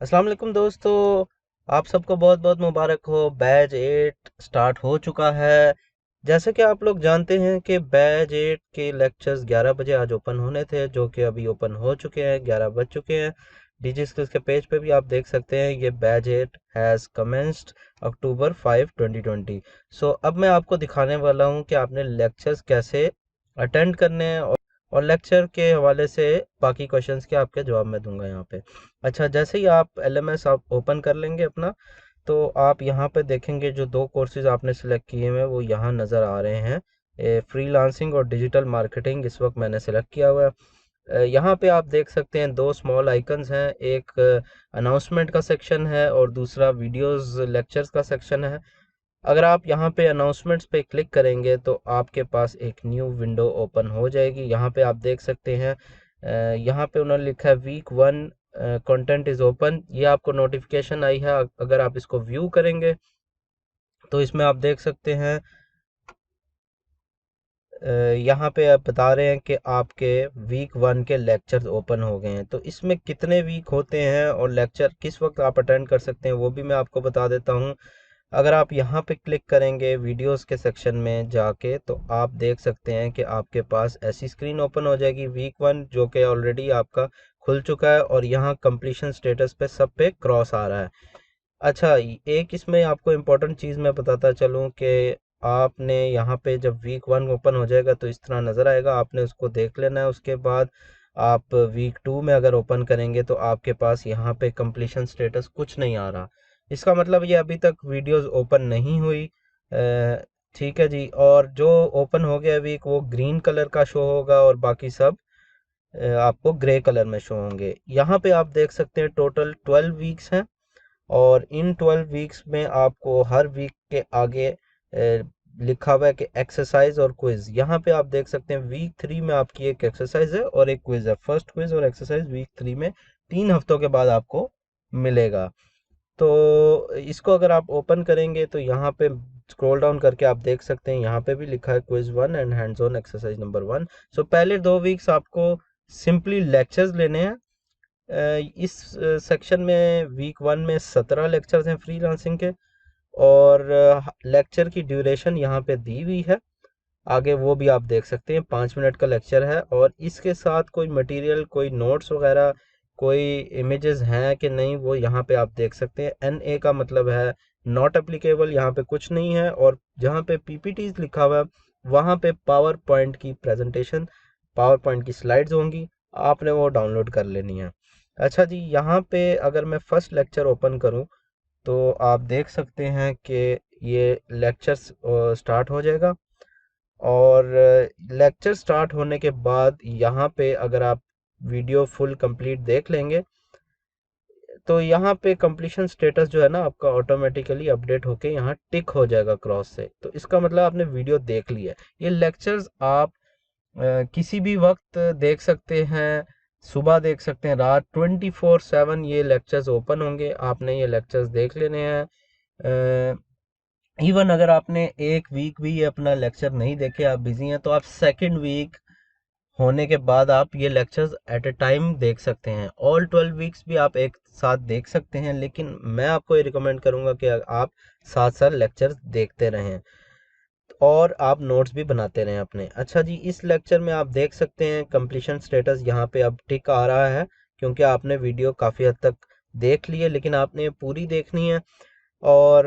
अस्सलाम वालेकुम दोस्तों। आप सबको बहुत बहुत मुबारक हो। बैच 8 स्टार्ट हो चुका है। जैसे कि आप लोग जानते हैं कि बैच 8 के लेक्चर्स 11 बजे आज ओपन होने थे, जो कि अभी ओपन हो चुके हैं, 11 बज चुके हैं। डीजी स्किल्स के पेज पे भी आप देख सकते हैं ये बैच 8 हैज़ कमेंस्ड October 5, 2020। सो अब मैं आपको दिखाने वाला हूँ कि आपने लेक्चर्स कैसे अटेंड करने हैं, और लेक्चर के हवाले से बाकी क्वेश्चंस के आपके जवाब मैं दूंगा यहाँ पे। अच्छा, जैसे ही आप एलएमएस आप ओपन कर लेंगे अपना, तो आप यहाँ पे देखेंगे जो दो कोर्सेज आपने सिलेक्ट किए हैं वो यहाँ नज़र आ रहे हैं। फ्रीलांसिंग और डिजिटल मार्केटिंग इस वक्त मैंने सेलेक्ट किया हुआ है। यहाँ पे आप देख सकते हैं दो स्मॉल आइकन्स हैं, एक अनाउंसमेंट का सेक्शन है और दूसरा वीडियोस लेक्चर्स का सेक्शन है। अगर आप यहाँ पे अनाउंसमेंट्स पे क्लिक करेंगे तो आपके पास एक न्यू विंडो ओपन हो जाएगी। यहाँ पे आप देख सकते हैं यहाँ पे उन्होंने लिखा है वीक 1 कंटेंट इज़ ओपन। ये आपको नोटिफिकेशन आई है। अगर आप इसको व्यू करेंगे तो इसमें आप देख सकते हैं यहाँ पे आप बता रहे हैं कि आपके वीक 1 के लेक्चर्स ओपन हो गए हैं। तो इसमें कितने वीक होते हैं और लेक्चर किस वक्त आप अटेंड कर सकते हैं वो भी मैं आपको बता देता हूँ। अगर आप यहाँ पे क्लिक करेंगे वीडियोस के सेक्शन में जाके, तो आप देख सकते हैं कि आपके पास ऐसी स्क्रीन ओपन हो जाएगी वीक 1, जो कि ऑलरेडी आपका खुल चुका है और यहाँ कंप्लीशन स्टेटस पे सब पे क्रॉस आ रहा है। अच्छा, एक इसमें आपको इम्पोर्टेंट चीज़ मैं बताता चलूँ कि आपने यहाँ पे जब वीक 1 ओपन हो जाएगा तो इस तरह नज़र आएगा, आपने उसको देख लेना है। उसके बाद आप वीक 2 में अगर ओपन करेंगे तो आपके पास यहाँ पे कंप्लीशन स्टेटस कुछ नहीं आ रहा। इसका मतलब ये अभी तक वीडियोस ओपन नहीं हुई। ठीक है जी। और जो ओपन हो गया वीक वो ग्रीन कलर का शो होगा और बाकी सब आपको ग्रे कलर में शो होंगे। यहाँ पे आप देख सकते हैं टोटल 12 वीक्स हैं और इन 12 वीक्स में आपको हर वीक के आगे लिखा हुआ है कि एक्सरसाइज और क्विज। यहाँ पे आप देख सकते हैं वीक 3 में आपकी एक एक्सरसाइज है और एक क्विज है। फर्स्ट क्विज और एक्सरसाइज वीक 3 में 3 हफ्तों के बाद आपको मिलेगा। तो इसको अगर आप ओपन करेंगे तो यहाँ पे स्क्रॉल डाउन करके आप देख सकते हैं यहाँ पे भी लिखा है quiz 1 and hands on exercise number 1। सो पहले 2 वीक्स आपको सिंपली लेक्चर्स लेने हैं। इस सेक्शन में वीक 1 में 17 लेक्चर्स हैं फ्रीलांसिंग के, और लेक्चर की ड्यूरेशन यहाँ पे दी हुई है। आगे वो भी आप देख सकते हैं, 5 मिनट का लेक्चर है और इसके साथ कोई मटेरियल, कोई नोट्स वगैरह, कोई इमेजेस हैं कि नहीं वो यहाँ पे आप देख सकते हैं। NA का मतलब है नॉट एप्लीकेबल, यहाँ पे कुछ नहीं है। और जहाँ पे PPTs लिखा हुआ है वहाँ पे पावर पॉइंट की प्रेजेंटेशन, पावर पॉइंट की स्लाइड्स होंगी, आपने वो डाउनलोड कर लेनी है। अच्छा जी, यहाँ पे अगर मैं फर्स्ट लेक्चर ओपन करूँ तो आप देख सकते हैं कि ये लेक्चर्स स्टार्ट हो जाएगा। और लेक्चर स्टार्ट होने के बाद यहाँ पे अगर आप वीडियो फुल कंप्लीट देख लेंगे तो यहाँ पे कंप्लीशन स्टेटस जो है ना आपका ऑटोमेटिकली अपडेट होके यहाँ टिक हो जाएगा क्रॉस से। तो इसका मतलब आपने वीडियो देख ली है। ये लेक्चर्स आप किसी भी वक्त देख सकते हैं, सुबह देख सकते हैं, रात 24/7 ये लेक्चर्स ओपन होंगे, आपने ये लेक्चर्स देख लेने हैं। इवन अगर आपने एक वीक भी ये अपना लेक्चर नहीं देखे, आप बिजी हैं, तो आप सेकंड वीक होने के बाद आप ये लेक्चर्स एट अ टाइम देख सकते हैं। ऑल 12 वीक्स भी आप एक साथ देख सकते हैं, लेकिन मैं आपको ये रिकमेंड करूंगा कि आप साथ साथ लेक्चर्स देखते रहें और आप नोट्स भी बनाते रहें अपने। अच्छा जी, इस लेक्चर में आप देख सकते हैं कंप्लीशन स्टेटस यहाँ पे अब टिक आ रहा है, क्योंकि आपने वीडियो काफ़ी हद तक देख ली है, लेकिन आपने ये पूरी देखनी है। और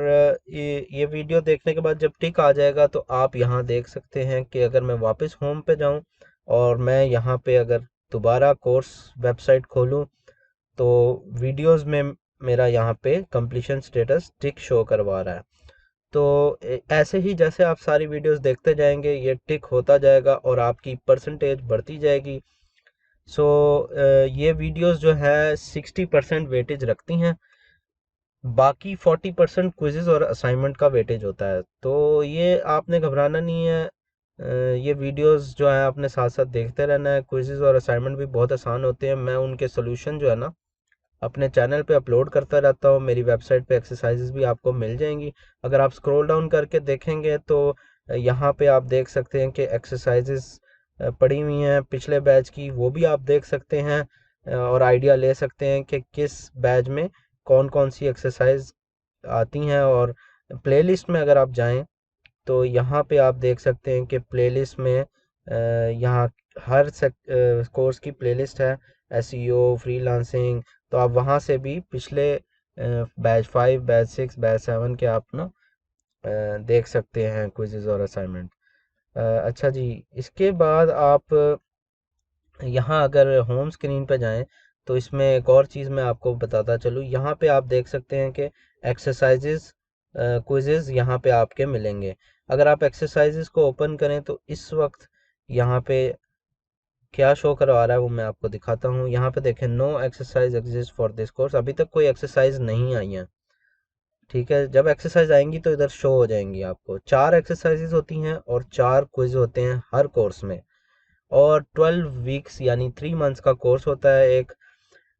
ये वीडियो देखने के बाद जब टिक आ जाएगा तो आप यहाँ देख सकते हैं कि अगर मैं वापस होम पे जाऊँ और मैं यहाँ पे अगर दोबारा कोर्स वेबसाइट खोलूँ तो वीडियोस में मेरा यहाँ पे कंप्लीशन स्टेटस टिक शो करवा रहा है। तो ऐसे ही जैसे आप सारी वीडियोस देखते जाएंगे ये टिक होता जाएगा और आपकी परसेंटेज बढ़ती जाएगी। सो ये वीडियोस जो है 60% वेटेज रखती हैं, बाकी 40% क्विज़ेस और असाइनमेंट का वेटेज होता है। तो ये आपने घबराना नहीं है। ये वीडियोस जो है आपने साथ साथ देखते रहना है। क्विज़ेस और असाइनमेंट भी बहुत आसान होते हैं, मैं उनके सोल्यूशन जो है ना अपने चैनल पे अपलोड करता रहता हूँ। मेरी वेबसाइट पे एक्सरसाइजेस भी आपको मिल जाएंगी। अगर आप स्क्रॉल डाउन करके देखेंगे तो यहाँ पे आप देख सकते हैं कि एक्सरसाइजेस पड़ी हुई हैं पिछले बैच की, वो भी आप देख सकते हैं। और आइडिया ले सकते हैं कि किस बैच में कौन कौन सी एक्सरसाइज आती हैं। और प्लेलिस्ट में अगर आप जाएं तो यहाँ पे आप देख सकते हैं कि प्लेलिस्ट में यहाँ हर कोर्स की प्लेलिस्ट है, एसईओ, फ्रीलांसिंग। तो आप वहाँ से भी पिछले बैच 5, बैच 6, बैच 7 के आप ना देख सकते हैं क्विज़ेज़ और असाइनमेंट। अच्छा जी, इसके बाद आप यहाँ अगर होम स्क्रीन पे जाएं तो इसमें एक और चीज़ मैं आपको बताता चलूँ। यहाँ पे आप देख सकते हैं कि एक्सरसाइजेज क्विज़ेज़ यहाँ पे आपके मिलेंगे। अगर आप एक्सरसाइजेज को ओपन करें तो इस वक्त यहाँ पे क्या शो करवा रहा है वो मैं आपको दिखाता हूँ। यहाँ पे देखें, no exercise exist for this course. अभी तक कोई एक्सरसाइज नहीं आई है। ठीक है, जब एक्सरसाइज आएंगी तो इधर शो हो जाएंगी आपको। 4 एक्सरसाइजेज होती हैं और 4 क्विज होते हैं हर कोर्स में। और 12 वीक्स यानी 3 मंथ्स का कोर्स होता है एक।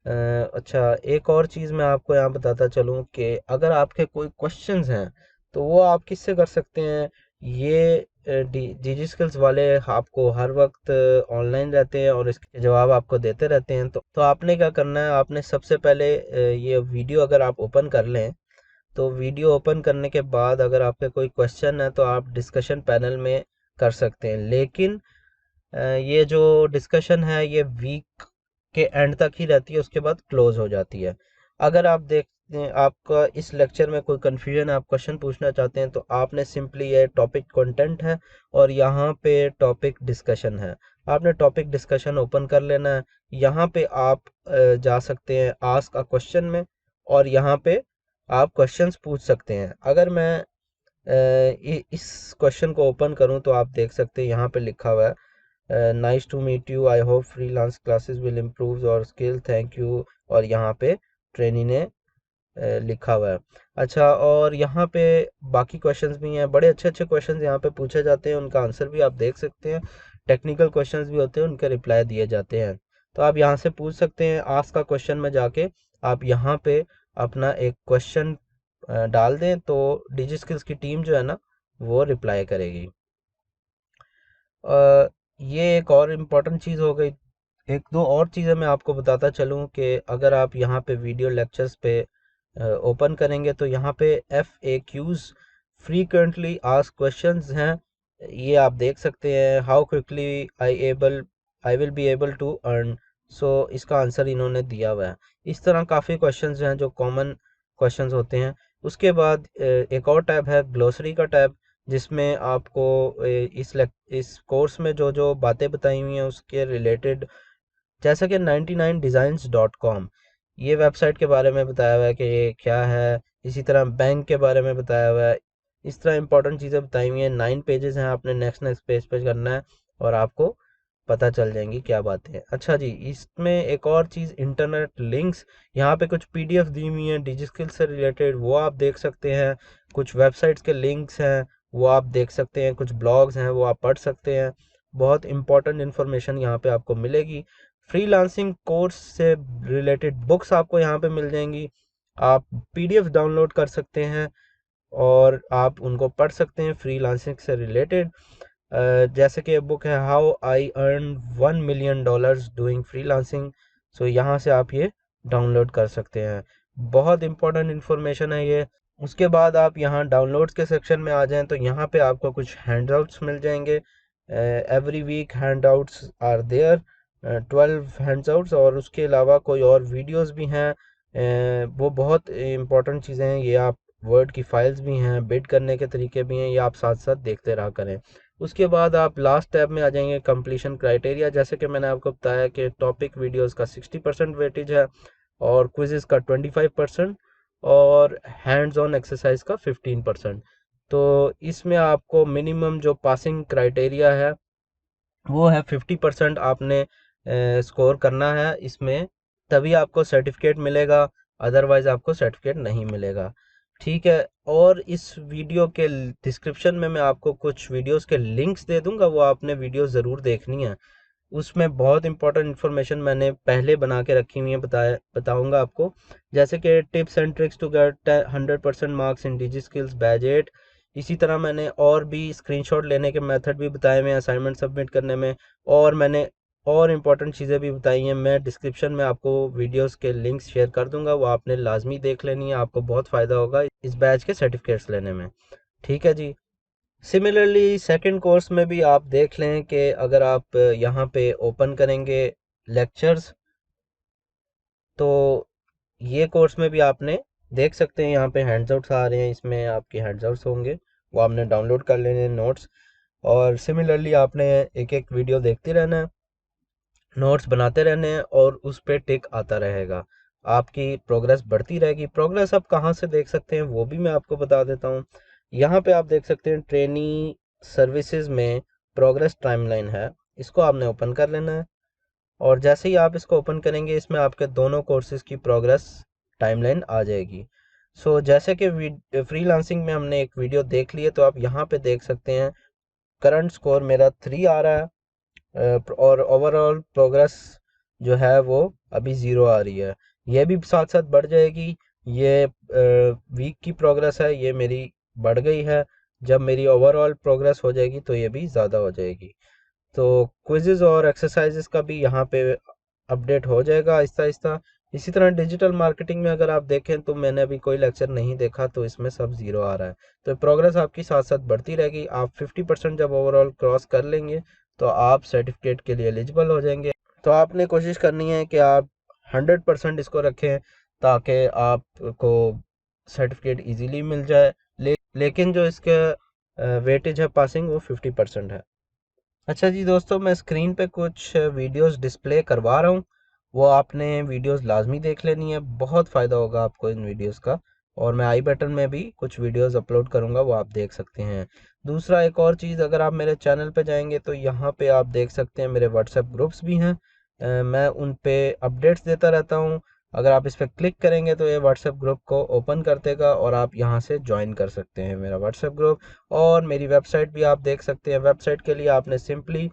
अच्छा, एक और चीज़ मैं आपको यहाँ बताता चलूँ कि अगर आपके कोई क्वेश्चंस हैं तो वो आप किससे कर सकते हैं। ये डिजी स्किल्स वाले आपको हर वक्त ऑनलाइन रहते हैं और इसके जवाब आपको देते रहते हैं। तो आपने क्या करना है, आपने सबसे पहले ये वीडियो अगर आप ओपन कर लें तो वीडियो ओपन करने के बाद अगर आपके कोई क्वेश्चन है तो आप डिस्कशन पैनल में कर सकते हैं। लेकिन ये जो डिस्कशन है ये वीक के एंड तक ही रहती है, उसके बाद क्लोज हो जाती है। अगर आप देखते हैं आपका इस लेक्चर में कोई कंफ्यूजन है, आप क्वेश्चन पूछना चाहते हैं, तो आपने सिंपली ये टॉपिक कंटेंट है और यहाँ पे टॉपिक डिस्कशन है, आपने टॉपिक डिस्कशन ओपन कर लेना है। यहाँ पे आप जा सकते हैं आस्क अ क्वेश्चन में और यहाँ पे आप क्वेश्चंस पूछ सकते हैं। अगर मैं इस क्वेश्चन को ओपन करूं तो आप देख सकते हैं यहाँ पे लिखा हुआ है, nice to meet you, I hope freelance classes will improve your skill, thank you. और यहाँ पे ट्रेनी ने लिखा हुआ है। अच्छा, और यहाँ पे बाकी क्वेश्चंस भी हैं, बड़े अच्छे अच्छे क्वेश्चंस यहाँ पे पूछे जाते हैं, उनका आंसर भी आप देख सकते हैं। टेक्निकल क्वेश्चंस भी होते हैं, उनके रिप्लाई दिए जाते हैं। तो आप यहाँ से पूछ सकते हैं। आस्क का क्वेश्चन में जाके आप यहाँ पे अपना एक क्वेश्चन डाल दें तो डिजी स्किल्स की टीम जो है ना वो रिप्लाई करेगी। ये एक और इम्पॉर्टेंट चीज़ हो गई। एक दो और चीज़ें मैं आपको बताता चलूँ कि अगर आप यहाँ पे वीडियो लेक्चर्स पे ओपन करेंगे तो यहाँ पे FAQs, फ्रीक्वेंटली आस्क क्वेश्चंस हैं, ये आप देख सकते हैं। How quickly I will be able to earn, so इसका आंसर इन्होंने दिया हुआ है। इस तरह काफ़ी क्वेश्चंस हैं जो कॉमन क्वेश्चंस होते हैं। उसके बाद एक और टैब है ग्लोसरी का टैब, जिसमें आपको इस कोर्स में जो जो बातें बताई हुई हैं उसके रिलेटेड, जैसा कि 99designs.com, ये वेबसाइट के बारे में बताया हुआ है कि ये क्या है। इसी तरह बैंक के बारे में बताया हुआ है। इस तरह इंपॉर्टेंट चीज़ें बताई हुई हैं। 9 पेजेस हैं, आपने नेक्स्ट नेक्स्ट पेज पे करना है और आपको पता चल जाएंगी क्या बातें हैं। अच्छा जी, इसमें एक और चीज़, इंटरनेट लिंक्स, यहाँ पे कुछ PDF दी हुई हैं डिजी स्किल से रिलेटेड, वो आप देख सकते हैं। कुछ वेबसाइट्स के लिंक्स हैं वो आप देख सकते हैं। कुछ ब्लॉग्स हैं वो आप पढ़ सकते हैं। बहुत इंपॉर्टेंट इन्फॉर्मेशन यहाँ पे आपको मिलेगी। फ्रीलांसिंग कोर्स से रिलेटेड बुक्स आपको यहाँ पे मिल जाएंगी। आप PDF डाउनलोड कर सकते हैं और आप उनको पढ़ सकते हैं फ्रीलांसिंग से रिलेटेड। जैसे कि बुक है how I earn $1 million doing freelancing, so यहाँ से आप ये डाउनलोड कर सकते हैं। बहुत इंपॉर्टेंट इन्फॉर्मेशन है ये। उसके बाद आप यहाँ डाउनलोड्स के सेक्शन में आ जाएं तो यहाँ पे आपको कुछ हैंडआउट्स मिल जाएंगे। Every week handouts are there, 12 handouts, और उसके अलावा कोई और वीडियोस भी हैं। वो बहुत इंपॉर्टेंट चीज़ें हैं। ये आप वर्ड की फाइल्स भी हैं, बिड करने के तरीके भी हैं, ये आप साथ साथ देखते रहा करें। उसके बाद आप लास्ट टैब में आ जाएंगे कंप्लीशन क्राइटेरिया। जैसे कि मैंने आपको बताया कि टॉपिक वीडियोस का 60% वेटेज है और क्विज़ेस का 25% और हैंड्स ऑन एक्सरसाइज का 15%। तो इसमें आपको मिनिमम जो पासिंग क्राइटेरिया है वो है 50% आपने स्कोर करना है इसमें, तभी आपको सर्टिफिकेट मिलेगा, अदरवाइज आपको सर्टिफिकेट नहीं मिलेगा। ठीक है, और इस वीडियो के डिस्क्रिप्शन में मैं आपको कुछ वीडियोस के लिंक्स दे दूंगा, वो आपने वीडियो ज़रूर देखनी है। उसमें बहुत इंपॉर्टेंट इन्फॉर्मेशन मैंने पहले बना के रखी हुई है, बताऊंगा आपको। जैसे कि tips and tricks to get 100% marks in digi skills batch 8। इसी तरह मैंने और भी स्क्रीनशॉट लेने के मेथड भी बताए हुए हैं असाइनमेंट सबमिट करने में। और मैंने और इम्पोर्टेंट चीज़ें भी बताई हैं। मैं डिस्क्रिप्शन में आपको वीडियोस के लिंक्स शेयर कर दूंगा, वो आपने लाजमी देख लेनी है, आपको बहुत फ़ायदा होगा इस बैच के सर्टिफिकेट्स लेने में। ठीक है जी। सिमिलरली सेकंड कोर्स में भी आप देख लें कि अगर आप यहाँ पे ओपन करेंगे लेक्चर्स, तो ये कोर्स में भी आपने देख सकते हैं यहाँ पे हैंडआउट्स आ रहे हैं, इसमें आपके हैंडआउट्स होंगे, वो आपने डाउनलोड कर लेने हैं नोट्स। और सिमिलरली आपने एक एक वीडियो देखते रहना है, नोट्स बनाते रहने हैं, और उस पे टिक आता रहेगा, आपकी प्रोग्रेस बढ़ती रहेगी। प्रोग्रेस आप कहाँ से देख सकते हैं वो भी मैं आपको बता देता हूँ। यहाँ पे आप देख सकते हैं ट्रेनी सर्विसेज में प्रोग्रेस टाइमलाइन है, इसको आपने ओपन कर लेना है। और जैसे ही आप इसको ओपन करेंगे, इसमें आपके दोनों कोर्सेज की प्रोग्रेस टाइमलाइन आ जाएगी। सो जैसे कि फ्रीलांसिंग में हमने एक वीडियो देख ली है, तो आप यहाँ पे देख सकते हैं करंट स्कोर मेरा 3 आ रहा है, और ओवरऑल प्रोग्रेस जो है वो अभी 0 आ रही है। ये भी साथ साथ बढ़ जाएगी। ये वीक की प्रोग्रेस है, ये मेरी बढ़ गई है। जब मेरी ओवरऑल प्रोग्रेस हो जाएगी तो ये भी ज़्यादा हो जाएगी। तो क्विज़ेस और एक्सरसाइजेस का भी यहाँ पे अपडेट हो जाएगा आहिस्ता आहिस्ता। इसी तरह डिजिटल मार्केटिंग में अगर आप देखें, तो मैंने अभी कोई लेक्चर नहीं देखा, तो इसमें सब 0 आ रहा है। तो प्रोग्रेस आपकी साथ साथ बढ़ती रहेगी। आप 50% जब ओवरऑल क्रॉस कर लेंगे, तो आप सर्टिफिकेट के लिए एलिजिबल हो जाएंगे। तो आपने कोशिश करनी है कि आप 100% इसको रखें, ताकि आपको सर्टिफिकेट इजीली मिल जाए। लेकिन जो इसका वेटेज है पासिंग, वो 50% है। अच्छा जी दोस्तों, मैं स्क्रीन पे कुछ वीडियोस डिस्प्ले करवा रहा हूँ, वो आपने वीडियोस लाजमी देख लेनी है, बहुत फ़ायदा होगा आपको इन वीडियोस का। और मैं आई बटन में भी कुछ वीडियोस अपलोड करूँगा, वो आप देख सकते हैं। दूसरा एक और चीज़, अगर आप मेरे चैनल पे जाएंगे, तो यहाँ पे आप देख सकते हैं मेरे व्हाट्सएप ग्रुप्स भी हैं। मैं उन पे अपडेट्स देता रहता हूँ। अगर आप इस पर क्लिक करेंगे, तो ये व्हाट्सएप ग्रुप को ओपन कर देगा, और आप यहाँ से ज्वाइन कर सकते हैं मेरा व्हाट्सएप ग्रुप। और मेरी वेबसाइट भी आप देख सकते हैं। वेबसाइट के लिए आपने सिंपली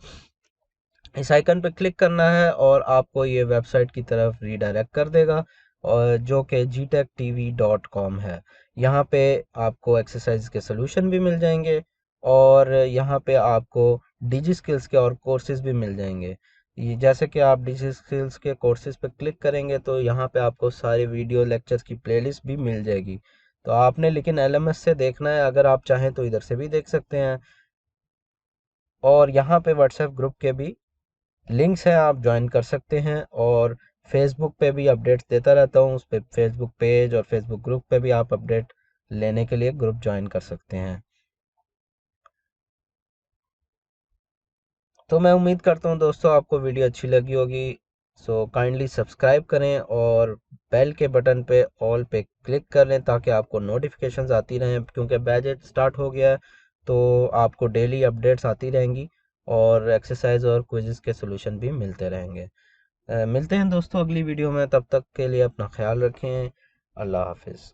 इस आइकन पर क्लिक करना है, और आपको ये वेबसाइट की तरफ रीडायरेक्ट कर देगा, और जो कि gtechtv.com है। यहाँ पे आपको एक्सरसाइज के सोल्यूशन भी मिल जाएंगे, और यहाँ पे आपको डिजी स्किल्स के और कोर्सेज भी मिल जाएंगे। ये जैसे कि आप डिजी स्किल्स के कोर्सेज पे क्लिक करेंगे, तो यहाँ पे आपको सारे वीडियो लेक्चर्स की प्लेलिस्ट भी मिल जाएगी। तो आपने लेकिन एलएमएस से देखना है, अगर आप चाहें तो इधर से भी देख सकते हैं। और यहाँ पे व्हाट्सएप ग्रुप के भी लिंक्स हैं, आप ज्वाइन कर सकते हैं। और फेसबुक पे भी अपडेट्स देता रहता हूँ, उस पे फेसबुक पेज और फेसबुक ग्रुप पे भी आप अपडेट लेने के लिए ग्रुप ज्वाइन कर सकते हैं। तो मैं उम्मीद करता हूँ दोस्तों, आपको वीडियो अच्छी लगी होगी। सो काइंडली सब्सक्राइब करें, और बेल के बटन पे ऑल पे क्लिक कर लें, ताकि आपको नोटिफिकेशंस आती रहें, क्योंकि बैच स्टार्ट हो गया है। तो आपको डेली अपडेट्स आती रहेंगी, और एक्सरसाइज और क्विज़ेस के सॉल्यूशन भी मिलते रहेंगे। मिलते हैं दोस्तों अगली वीडियो में, तब तक के लिए अपना ख्याल रखें। अल्लाह हाफिज़।